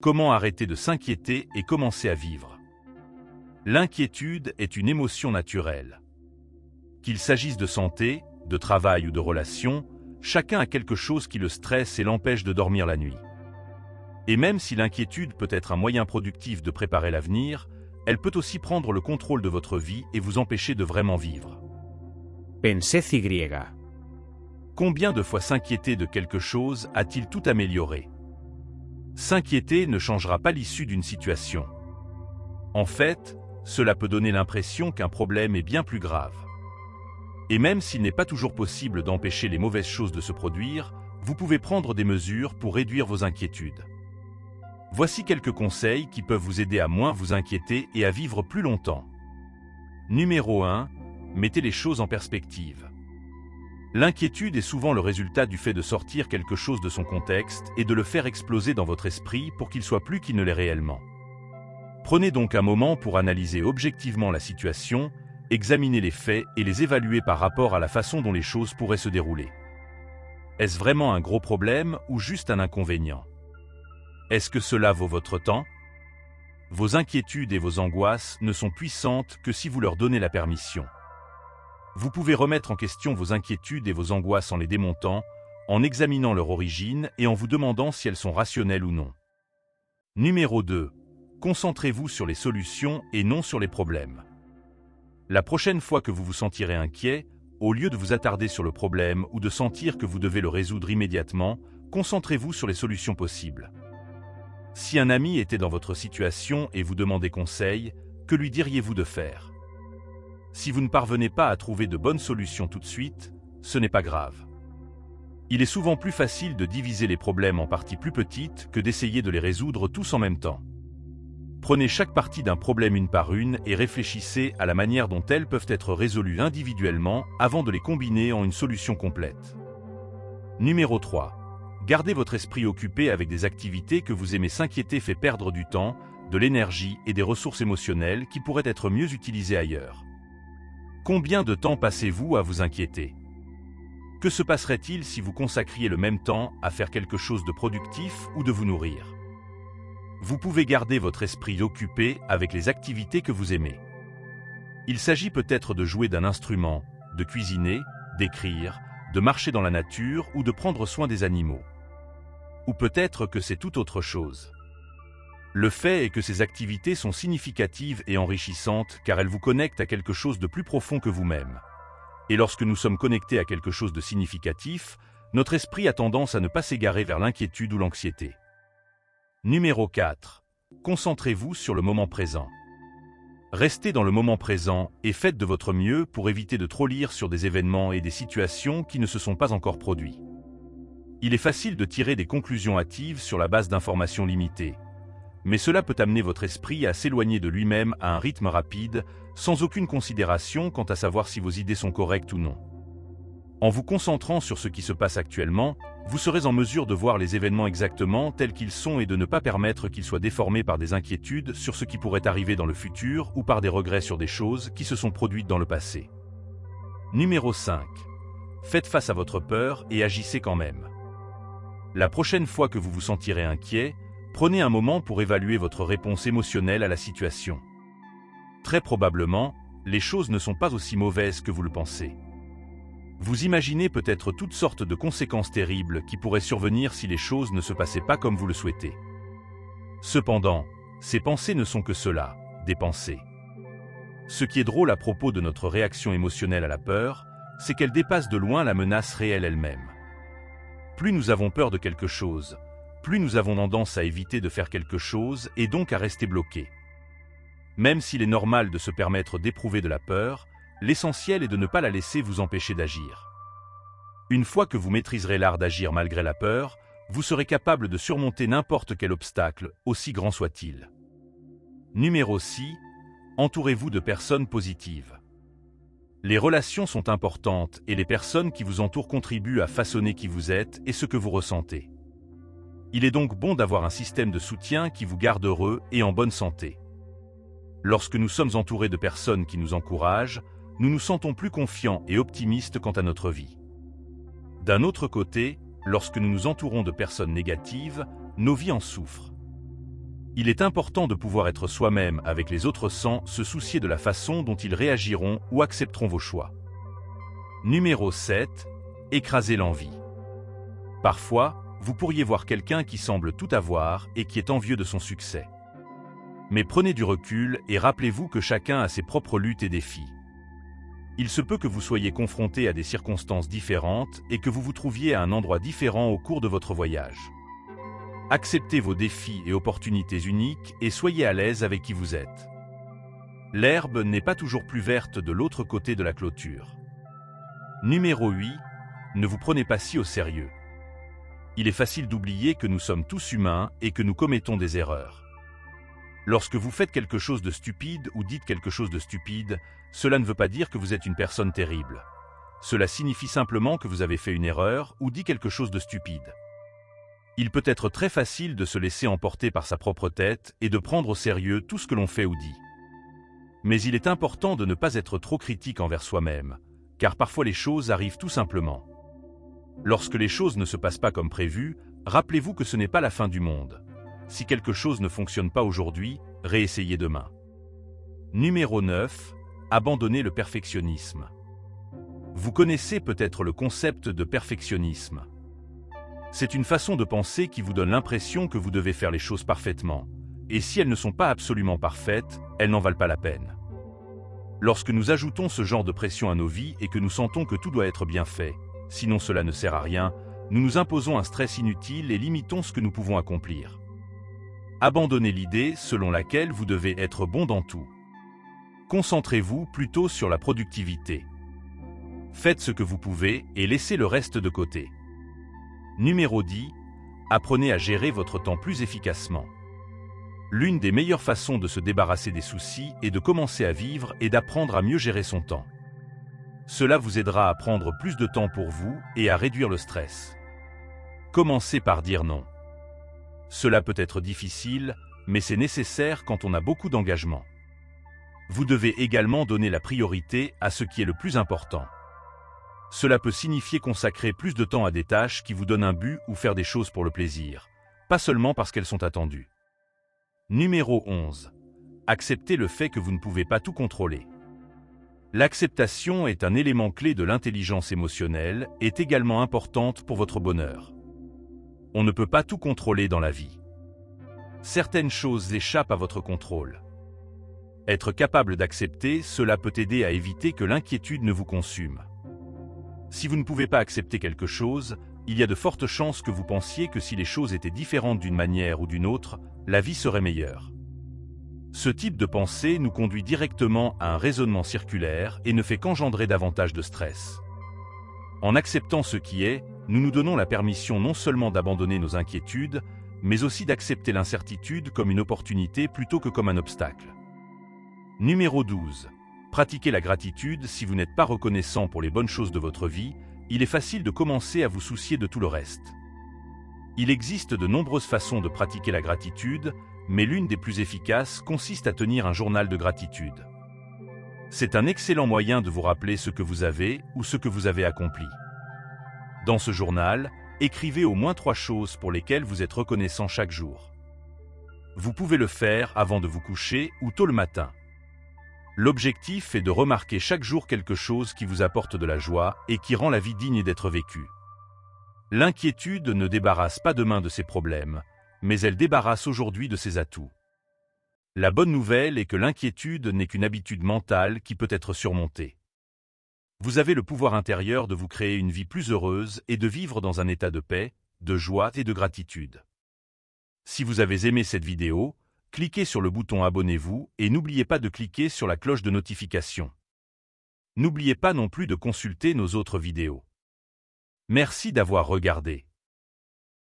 Comment arrêter de s'inquiéter et commencer à vivre? L'inquiétude est une émotion naturelle. Qu'il s'agisse de santé, de travail ou de relations, chacun a quelque chose qui le stresse et l'empêche de dormir la nuit. Et même si l'inquiétude peut être un moyen productif de préparer l'avenir, elle peut aussi prendre le contrôle de votre vie et vous empêcher de vraiment vivre. Pensez Y. Combien de fois s'inquiéter de quelque chose a-t-il tout amélioré? S'inquiéter ne changera pas l'issue d'une situation. En fait, cela peut donner l'impression qu'un problème est bien plus grave. Et même s'il n'est pas toujours possible d'empêcher les mauvaises choses de se produire, vous pouvez prendre des mesures pour réduire vos inquiétudes. Voici quelques conseils qui peuvent vous aider à moins vous inquiéter et à vivre plus longtemps. Numéro 1. Mettez les choses en perspective. L'inquiétude est souvent le résultat du fait de sortir quelque chose de son contexte et de le faire exploser dans votre esprit pour qu'il soit plus qu'il ne l'est réellement. Prenez donc un moment pour analyser objectivement la situation, examiner les faits et les évaluer par rapport à la façon dont les choses pourraient se dérouler. Est-ce vraiment un gros problème ou juste un inconvénient? Est-ce que cela vaut votre temps? Vos inquiétudes et vos angoisses ne sont puissantes que si vous leur donnez la permission. Vous pouvez remettre en question vos inquiétudes et vos angoisses en les démontant, en examinant leur origine et en vous demandant si elles sont rationnelles ou non. Numéro 2. Concentrez-vous sur les solutions et non sur les problèmes. La prochaine fois que vous vous sentirez inquiet, au lieu de vous attarder sur le problème ou de sentir que vous devez le résoudre immédiatement, concentrez-vous sur les solutions possibles. Si un ami était dans votre situation et vous demandait conseil, que lui diriez-vous de faire? Si vous ne parvenez pas à trouver de bonnes solutions tout de suite, ce n'est pas grave. Il est souvent plus facile de diviser les problèmes en parties plus petites que d'essayer de les résoudre tous en même temps. Prenez chaque partie d'un problème une par une et réfléchissez à la manière dont elles peuvent être résolues individuellement avant de les combiner en une solution complète. Numéro 3. Gardez votre esprit occupé avec des activités que vous aimez. S'inquiéter fait perdre du temps, de l'énergie et des ressources émotionnelles qui pourraient être mieux utilisées ailleurs. Combien de temps passez-vous à vous inquiéter? Que se passerait-il si vous consacriez le même temps à faire quelque chose de productif ou de vous nourrir? Vous pouvez garder votre esprit occupé avec les activités que vous aimez. Il s'agit peut-être de jouer d'un instrument, de cuisiner, d'écrire, de marcher dans la nature ou de prendre soin des animaux. Ou peut-être que c'est tout autre chose. Le fait est que ces activités sont significatives et enrichissantes car elles vous connectent à quelque chose de plus profond que vous-même. Et lorsque nous sommes connectés à quelque chose de significatif, notre esprit a tendance à ne pas s'égarer vers l'inquiétude ou l'anxiété. Numéro 4. Concentrez-vous sur le moment présent. Restez dans le moment présent et faites de votre mieux pour éviter de trop lire sur des événements et des situations qui ne se sont pas encore produits. Il est facile de tirer des conclusions hâtives sur la base d'informations limitées. Mais cela peut amener votre esprit à s'éloigner de lui-même à un rythme rapide, sans aucune considération quant à savoir si vos idées sont correctes ou non. En vous concentrant sur ce qui se passe actuellement, vous serez en mesure de voir les événements exactement tels qu'ils sont et de ne pas permettre qu'ils soient déformés par des inquiétudes sur ce qui pourrait arriver dans le futur ou par des regrets sur des choses qui se sont produites dans le passé. Numéro 5. Faites face à votre peur et agissez quand même. La prochaine fois que vous vous sentirez inquiet, prenez un moment pour évaluer votre réponse émotionnelle à la situation. Très probablement, les choses ne sont pas aussi mauvaises que vous le pensez. Vous imaginez peut-être toutes sortes de conséquences terribles qui pourraient survenir si les choses ne se passaient pas comme vous le souhaitez. Cependant, ces pensées ne sont que cela, des pensées. Ce qui est drôle à propos de notre réaction émotionnelle à la peur, c'est qu'elle dépasse de loin la menace réelle elle-même. Plus nous avons peur de quelque chose, plus nous avons tendance à éviter de faire quelque chose et donc à rester bloqués. Même s'il est normal de se permettre d'éprouver de la peur, l'essentiel est de ne pas la laisser vous empêcher d'agir. Une fois que vous maîtriserez l'art d'agir malgré la peur, vous serez capable de surmonter n'importe quel obstacle, aussi grand soit-il. Numéro 6. Entourez-vous de personnes positives. Les relations sont importantes et les personnes qui vous entourent contribuent à façonner qui vous êtes et ce que vous ressentez. Il est donc bon d'avoir un système de soutien qui vous garde heureux et en bonne santé. Lorsque nous sommes entourés de personnes qui nous encouragent, nous nous sentons plus confiants et optimistes quant à notre vie. D'un autre côté, lorsque nous nous entourons de personnes négatives, nos vies en souffrent. Il est important de pouvoir être soi-même avec les autres sans se soucier de la façon dont ils réagiront ou accepteront vos choix. Numéro 7. Écraser l'envie. Parfois, vous pourriez voir quelqu'un qui semble tout avoir et qui est envieux de son succès. Mais prenez du recul et rappelez-vous que chacun a ses propres luttes et défis. Il se peut que vous soyez confronté à des circonstances différentes et que vous vous trouviez à un endroit différent au cours de votre voyage. Acceptez vos défis et opportunités uniques et soyez à l'aise avec qui vous êtes. L'herbe n'est pas toujours plus verte de l'autre côté de la clôture. Numéro 8. Ne vous prenez pas si au sérieux. Il est facile d'oublier que nous sommes tous humains et que nous commettons des erreurs. Lorsque vous faites quelque chose de stupide ou dites quelque chose de stupide, cela ne veut pas dire que vous êtes une personne terrible. Cela signifie simplement que vous avez fait une erreur ou dit quelque chose de stupide. Il peut être très facile de se laisser emporter par sa propre tête et de prendre au sérieux tout ce que l'on fait ou dit. Mais il est important de ne pas être trop critique envers soi-même, car parfois les choses arrivent tout simplement. Lorsque les choses ne se passent pas comme prévu, rappelez-vous que ce n'est pas la fin du monde. Si quelque chose ne fonctionne pas aujourd'hui, réessayez demain. Numéro 9. Abandonnez le perfectionnisme. Vous connaissez peut-être le concept de perfectionnisme. C'est une façon de penser qui vous donne l'impression que vous devez faire les choses parfaitement, et si elles ne sont pas absolument parfaites, elles n'en valent pas la peine. Lorsque nous ajoutons ce genre de pression à nos vies et que nous sentons que tout doit être bien fait, sinon cela ne sert à rien, nous nous imposons un stress inutile et limitons ce que nous pouvons accomplir. Abandonnez l'idée selon laquelle vous devez être bon dans tout. Concentrez-vous plutôt sur la productivité. Faites ce que vous pouvez et laissez le reste de côté. Numéro 10. Apprenez à gérer votre temps plus efficacement. L'une des meilleures façons de se débarrasser des soucis et de commencer à vivre est d'apprendre à mieux gérer son temps. Cela vous aidera à prendre plus de temps pour vous et à réduire le stress. Commencez par dire non. Cela peut être difficile, mais c'est nécessaire quand on a beaucoup d'engagement. Vous devez également donner la priorité à ce qui est le plus important. Cela peut signifier consacrer plus de temps à des tâches qui vous donnent un but ou faire des choses pour le plaisir, pas seulement parce qu'elles sont attendues. Numéro 11. Acceptez le fait que vous ne pouvez pas tout contrôler. L'acceptation est un élément clé de l'intelligence émotionnelle et est également importante pour votre bonheur. On ne peut pas tout contrôler dans la vie. Certaines choses échappent à votre contrôle. Être capable d'accepter, cela peut aider à éviter que l'inquiétude ne vous consume. Si vous ne pouvez pas accepter quelque chose, il y a de fortes chances que vous pensiez que si les choses étaient différentes d'une manière ou d'une autre, la vie serait meilleure. Ce type de pensée nous conduit directement à un raisonnement circulaire et ne fait qu'engendrer davantage de stress. En acceptant ce qui est, nous nous donnons la permission non seulement d'abandonner nos inquiétudes, mais aussi d'accepter l'incertitude comme une opportunité plutôt que comme un obstacle. Numéro 12. Pratiquez la gratitude. Si vous n'êtes pas reconnaissant pour les bonnes choses de votre vie, il est facile de commencer à vous soucier de tout le reste. Il existe de nombreuses façons de pratiquer la gratitude, mais l'une des plus efficaces consiste à tenir un journal de gratitude. C'est un excellent moyen de vous rappeler ce que vous avez ou ce que vous avez accompli. Dans ce journal, écrivez au moins 3 choses pour lesquelles vous êtes reconnaissant chaque jour. Vous pouvez le faire avant de vous coucher ou tôt le matin. L'objectif est de remarquer chaque jour quelque chose qui vous apporte de la joie et qui rend la vie digne d'être vécue. L'inquiétude ne débarrasse pas demain de ses problèmes, mais elle débarrasse aujourd'hui de ses atouts. La bonne nouvelle est que l'inquiétude n'est qu'une habitude mentale qui peut être surmontée. Vous avez le pouvoir intérieur de vous créer une vie plus heureuse et de vivre dans un état de paix, de joie et de gratitude. Si vous avez aimé cette vidéo, cliquez sur le bouton abonnez-vous et n'oubliez pas de cliquer sur la cloche de notification. N'oubliez pas non plus de consulter nos autres vidéos. Merci d'avoir regardé.